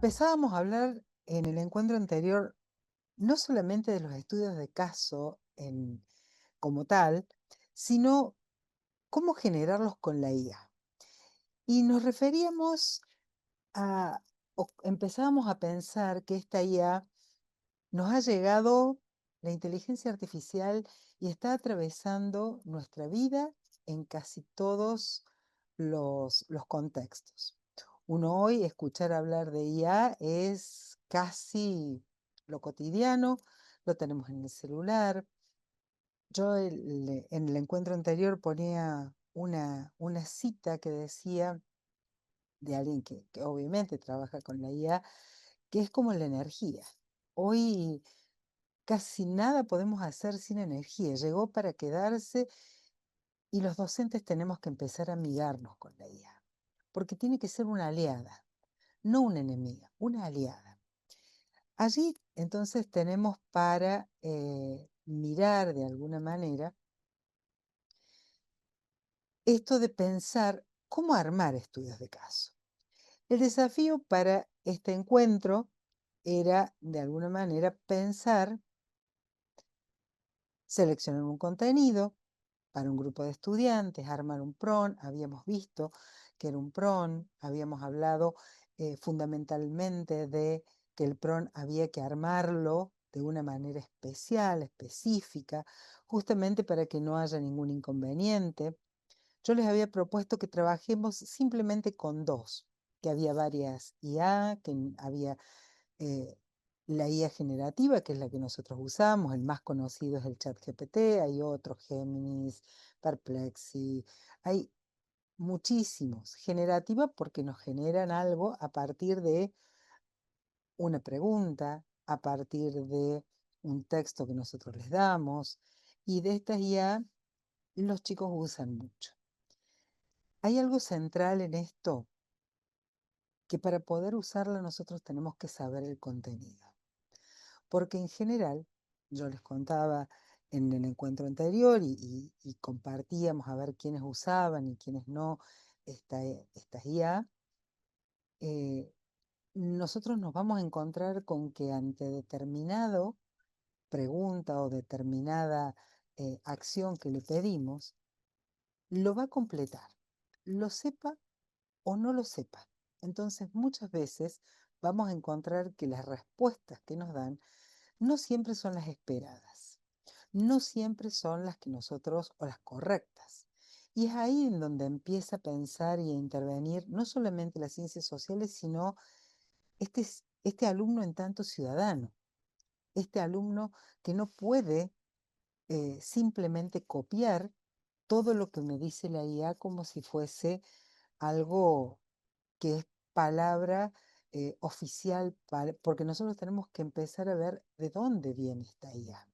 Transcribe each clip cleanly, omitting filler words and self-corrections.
Empezábamos a hablar en el encuentro anterior no solamente de los estudios de caso como tal, sino cómo generarlos con la IA. Y nos referíamos o empezábamos a pensar que esta IA nos ha llegado, la inteligencia artificial, y está atravesando nuestra vida en casi todos los contextos. Uno hoy escuchar hablar de IA es casi lo cotidiano, lo tenemos en el celular. Yo en el encuentro anterior ponía una cita que decía de alguien que obviamente trabaja con la IA, que es como la energía. Hoy casi nada podemos hacer sin energía, llegó para quedarse y los docentes tenemos que empezar a amigarnos con la IA, porque tiene que ser una aliada, no una enemiga, una aliada. Allí entonces tenemos para mirar de alguna manera esto de pensar cómo armar estudios de caso. El desafío para este encuentro era de alguna manera pensar, seleccionar un contenido para un grupo de estudiantes, armar un PRON. Habíamos visto que era un PRON, habíamos hablado fundamentalmente de que el PRON había que armarlo de una manera especial, específica, justamente para que no haya ningún inconveniente. Yo les había propuesto que trabajemos simplemente con dos, que había varias IA, que había eh, la IA generativa, que es la que nosotros usamos. El más conocido es el ChatGPT, hay otros, Géminis, Perplexity, hay muchísimos. Generativa porque nos generan algo a partir de una pregunta, a partir de un texto que nosotros les damos, y de estas IA los chicos usan mucho. Hay algo central en esto, que para poder usarla nosotros tenemos que saber el contenido. Porque en general, yo les contaba en el encuentro anterior y compartíamos a ver quiénes usaban y quiénes no estas IA. eh, Nosotros nos vamos a encontrar con que ante determinada pregunta o determinada acción que le pedimos, lo va a completar, lo sepa o no lo sepa. Entonces, muchas veces vamos a encontrar que las respuestas que nos dan no siempre son las esperadas, no siempre son las que nosotros o las correctas. Y es ahí en donde empieza a pensar y a intervenir no solamente las ciencias sociales, sino este alumno en tanto ciudadano, este alumno que no puede simplemente copiar todo lo que me dice la IA como si fuese algo que es palabra oficial, porque nosotros tenemos que empezar a ver de dónde viene esta IA.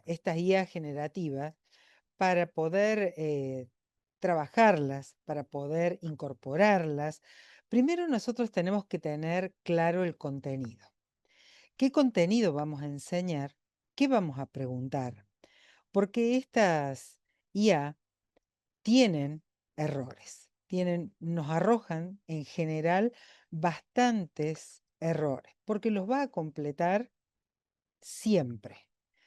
Estas IA generativas, para poder trabajarlas, para poder incorporarlas, primero nosotros tenemos que tener claro el contenido. ¿Qué contenido vamos a enseñar? ¿Qué vamos a preguntar? Porque estas IA tienen errores, nos arrojan en general bastantes errores, porque los va a completar siempre.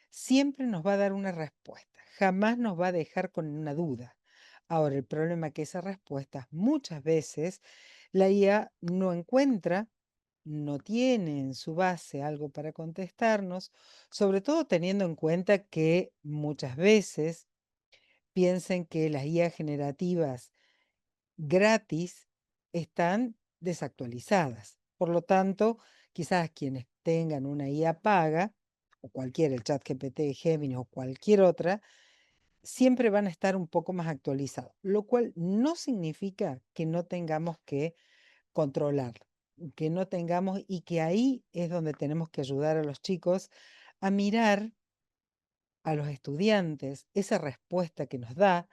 Siempre nos va a dar una respuesta, jamás nos va a dejar con una duda. Ahora, el problema es que esas respuestas muchas veces la IA no encuentra, no tiene en su base algo para contestarnos, sobre todo teniendo en cuenta que muchas veces piensen que las IA generativas gratis están desactualizadas. Por lo tanto, quizás quienes tengan una IA paga, o cualquiera, el ChatGPT, Gemini o cualquier otra, siempre van a estar un poco más actualizados, lo cual no significa que no tengamos que controlar, que no tengamos, y que ahí es donde tenemos que ayudar a los chicos a mirar a los estudiantes esa respuesta que nos da,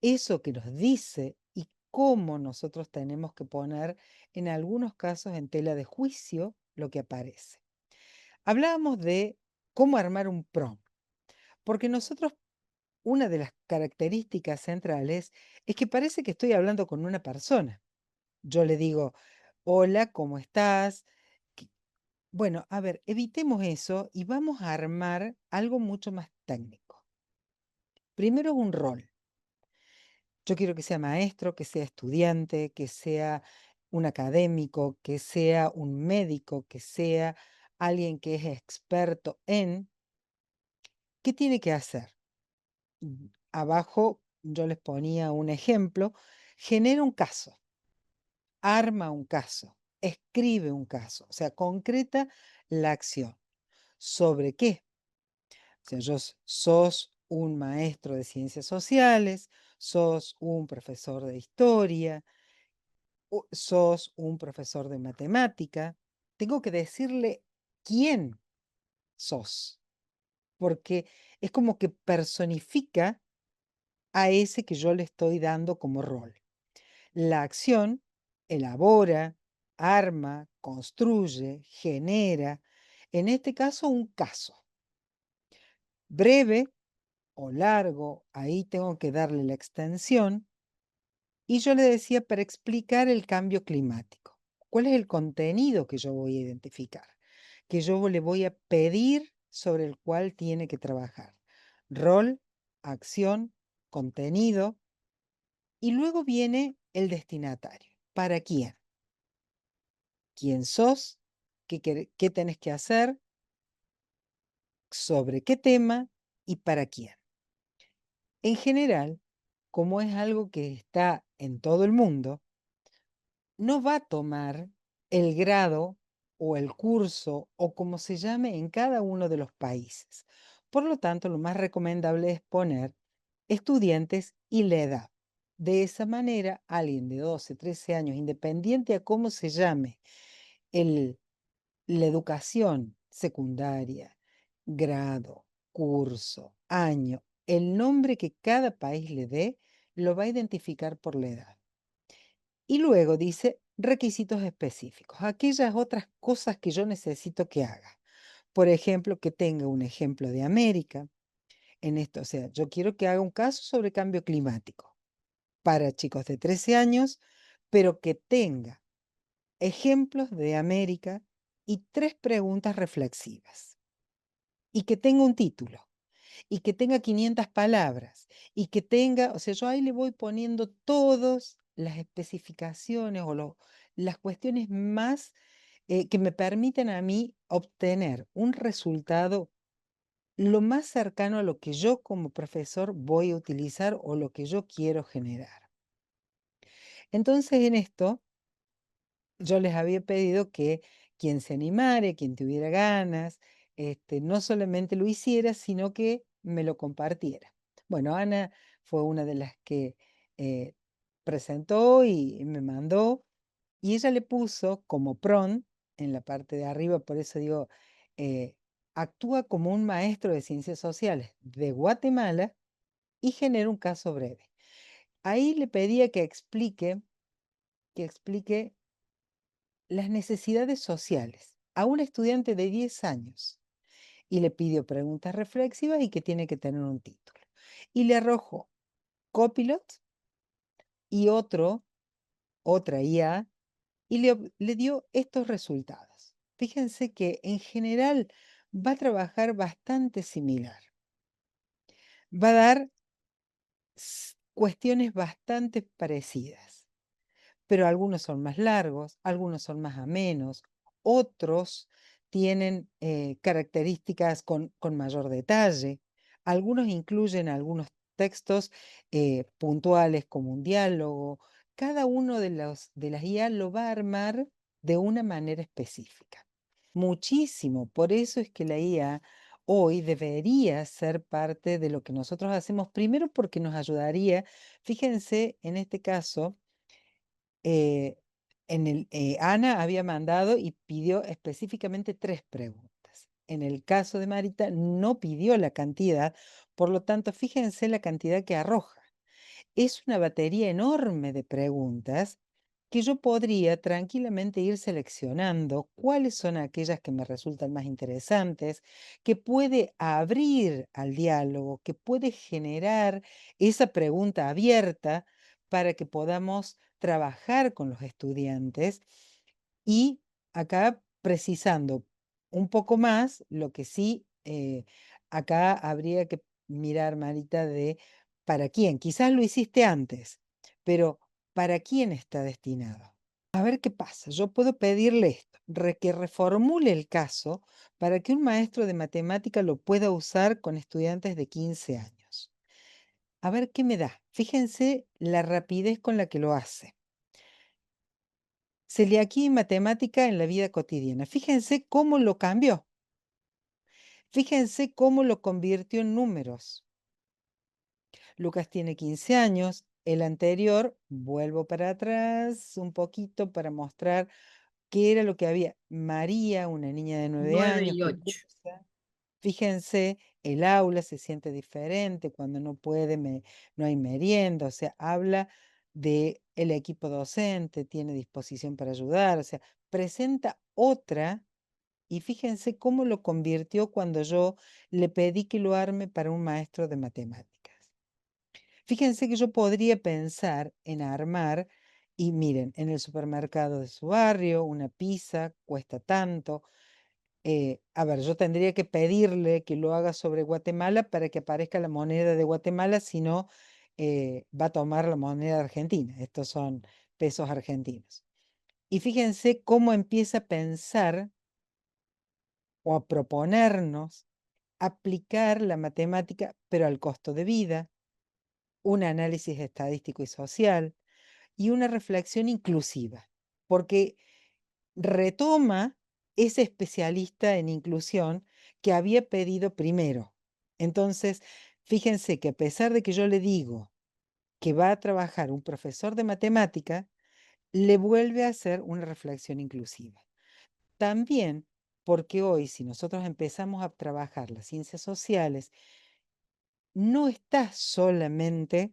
eso que nos dice y cómo nosotros tenemos que poner en algunos casos en tela de juicio lo que aparece. Hablábamos de cómo armar un prompt, porque nosotros, una de las características centrales es que parece que estoy hablando con una persona. Yo le digo, Hola, ¿cómo estás? Que- Bueno, a ver, evitemos eso y vamos a armar algo mucho más técnico. Primero es un rol. Yo quiero que sea maestro, que sea estudiante, que sea un académico, que sea un médico, que sea alguien que es experto en qué tiene que hacer. Abajo yo les ponía un ejemplo. Genera un caso, arma un caso, escribe un caso, o sea, concreta la acción. ¿Sobre qué? O sea, sos un maestro de ciencias sociales, sos un profesor de historia, sos un profesor de matemática. Tengo que decirle quién sos, porque es como que personifica a ese que yo le estoy dando como rol. La acción elabora, arma, construye, genera, en este caso, un caso breve o largo, ahí tengo que darle la extensión. Y yo le decía para explicar el cambio climático. ¿Cuál es el contenido que yo voy a identificar? Que yo le voy a pedir sobre el cual tiene que trabajar. Rol, acción, contenido. Y luego viene el destinatario. ¿Para quién? ¿Quién sos? ¿Qué tenés que hacer? ¿Sobre qué tema? ¿Y para quién? En general, como es algo que está en todo el mundo, no va a tomar el grado o el curso o como se llame en cada uno de los países. Por lo tanto, lo más recomendable es poner estudiantes y la edad. De esa manera, alguien de 12, 13 años, independiente a cómo se llame el, la educación secundaria, grado, curso, año, el nombre que cada país le dé, lo va a identificar por la edad. Y luego dice requisitos específicos, aquellas otras cosas que yo necesito que haga. Por ejemplo, que tenga un ejemplo de América en esto. O sea, yo quiero que haga un caso sobre cambio climático para chicos de 13 años, pero que tenga ejemplos de América y tres preguntas reflexivas. Y que tenga un título y que tenga 500 palabras y que tenga, o sea, yo ahí le voy poniendo todas las especificaciones o las cuestiones más que me permiten a mí obtener un resultado lo más cercano a lo que yo como profesor voy a utilizar o lo que yo quiero generar. Entonces, en esto, yo les había pedido que quien se animare, quien tuviera ganas, no solamente lo hiciera, sino que me lo compartiera. Bueno, Ana fue una de las que eh, presentó y me mandó, y ella le puso como PRON en la parte de arriba, por eso digo, eh, actúa como un maestro de ciencias sociales de Guatemala y genera un caso breve. Ahí le pedía que explique las necesidades sociales a un estudiante de 10 años y le pidió preguntas reflexivas y que tiene que tener un título. Y le arrojó Copilot y otra IA y le dio estos resultados. Fíjense que en general va a trabajar bastante similar. Va a dar cuestiones bastante parecidas, pero algunos son más largos, algunos son más amenos, otros tienen características con mayor detalle, algunos incluyen algunos textos puntuales como un diálogo. Cada uno de las IA lo va a armar de una manera específica. Muchísimo, por eso es que la IA hoy debería ser parte de lo que nosotros hacemos, primero porque nos ayudaría, fíjense en este caso, eh, Ana había mandado y pidió específicamente tres preguntas. En el caso de Marita no pidió la cantidad, por lo tanto, fíjense la cantidad que arroja. Es una batería enorme de preguntas que yo podría tranquilamente ir seleccionando cuáles son aquellas que me resultan más interesantes, que puede abrir al diálogo, que puede generar esa pregunta abierta para que podamos trabajar con los estudiantes Y acá precisando un poco más, lo que sí, acá habría que mirar, Marita, de para quién. Quizás lo hiciste antes, pero ¿para quién está destinado? A ver qué pasa. Yo puedo pedirle esto, que reformule el caso para que un maestro de matemática lo pueda usar con estudiantes de 15 años. A ver qué me da. Fíjense la rapidez con la que lo hace. Celiaquía y matemática en la vida cotidiana. Fíjense cómo lo cambió. Fíjense cómo lo convirtió en números. Lucas tiene 15 años. El anterior, vuelvo para atrás un poquito para mostrar qué era lo que había. María, una niña de 9 9 años y que 8. cursa. Fíjense, el aula se siente diferente cuando no puede, no hay merienda, o sea, habla de el equipo docente, tiene disposición para ayudar, o sea, presenta otra. Y fíjense cómo lo convirtió cuando yo le pedí que lo arme para un maestro de matemáticas. Fíjense que yo podría pensar en armar, y miren, en el supermercado de su barrio, una pizza cuesta tanto. A ver, yo tendría que pedirle que lo haga sobre Guatemala para que aparezca la moneda de Guatemala, si no, va a tomar la moneda argentina. Estos son pesos argentinos. Y fíjense cómo empieza a pensar o a proponernos aplicar la matemática, pero al costo de vida, un análisis estadístico y social y una reflexión inclusiva, porque retoma ese especialista en inclusión que había pedido primero. Entonces, fíjense que a pesar de que yo le digo que va a trabajar un profesor de matemática, le vuelve a hacer una reflexión inclusiva. También porque hoy, si nosotros empezamos a trabajar las ciencias sociales, no está solamente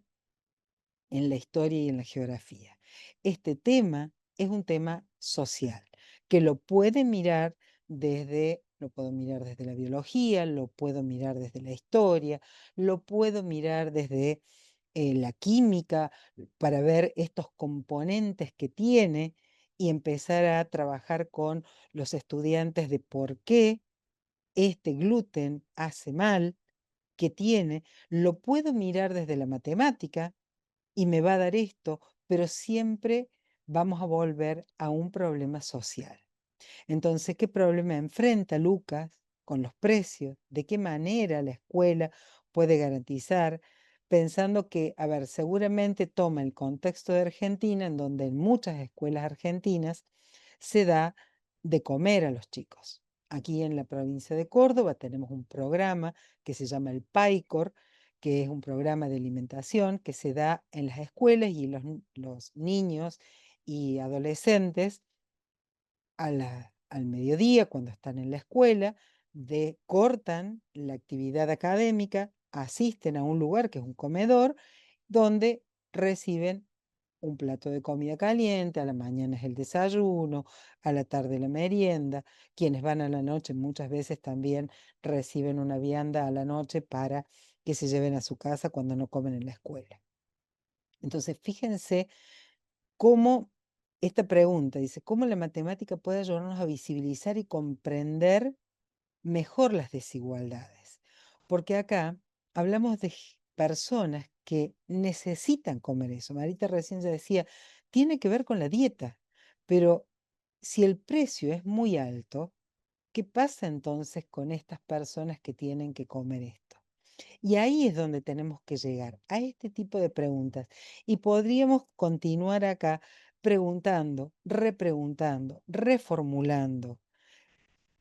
en la historia y en la geografía. Este tema es un tema social, que lo puedo mirar desde la biología, lo puedo mirar desde la historia, lo puedo mirar desde la química para ver estos componentes que tiene y empezar a trabajar con los estudiantes de por qué este gluten hace mal, que tiene, lo puedo mirar desde la matemática y me va a dar esto, pero siempre vamos a volver a un problema social. Entonces, ¿qué problema enfrenta Lucas con los precios? ¿De qué manera la escuela puede garantizar? Pensando que, a ver, seguramente toma el contexto de Argentina, en donde en muchas escuelas argentinas se da de comer a los chicos. Aquí en la provincia de Córdoba tenemos un programa que se llama el PAICOR, que es un programa de alimentación que se da en las escuelas y los niños y adolescentes al mediodía, cuando están en la escuela, cortan la actividad académica, asisten a un lugar que es un comedor, donde reciben un plato de comida caliente, a la mañana es el desayuno, a la tarde la merienda. Quienes van a la noche muchas veces también reciben una vianda a la noche para que se lleven a su casa cuando no comen en la escuela. Entonces, fíjense cómo esta pregunta dice, ¿cómo la matemática puede ayudarnos a visibilizar y comprender mejor las desigualdades? Porque acá hablamos de personas que necesitan comer eso. Marita recién ya decía, tiene que ver con la dieta, pero si el precio es muy alto, ¿qué pasa entonces con estas personas que tienen que comer esto? Y ahí es donde tenemos que llegar, a este tipo de preguntas. Y podríamos continuar acá preguntando, repreguntando, reformulando.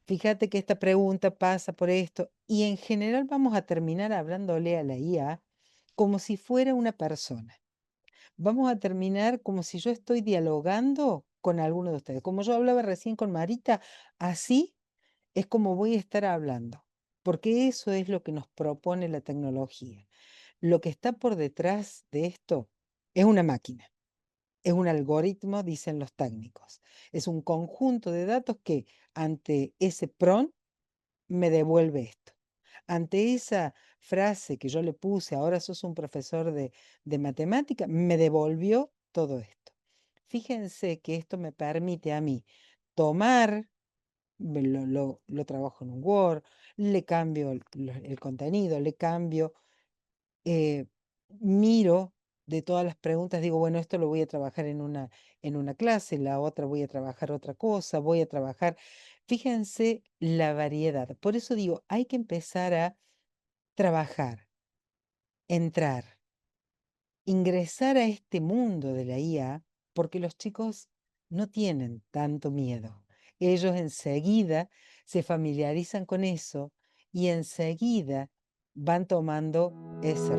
Fíjate que esta pregunta pasa por esto y en general vamos a terminar hablándole a la IA como si fuera una persona. Vamos a terminar como si yo estoy dialogando con alguno de ustedes. Como yo hablaba recién con Marita, así es como voy a estar hablando, porque eso es lo que nos propone la tecnología. Lo que está por detrás de esto es una máquina, es un algoritmo, dicen los técnicos. Es un conjunto de datos que ante ese prompt me devuelve esto. Ante esa frase que yo le puse, ahora sos un profesor de matemática, me devolvió todo esto. Fíjense que esto me permite a mí tomar, lo trabajo en un Word, le cambio el contenido, le cambio, eh, miro de todas las preguntas, digo, bueno, esto lo voy a trabajar en una clase, la otra voy a trabajar otra cosa, voy a trabajar. Fíjense la variedad. Por eso digo, hay que empezar a trabajar, entrar, ingresar a este mundo de la IA, porque los chicos no tienen tanto miedo. Ellos enseguida se familiarizan con eso y enseguida van tomando ese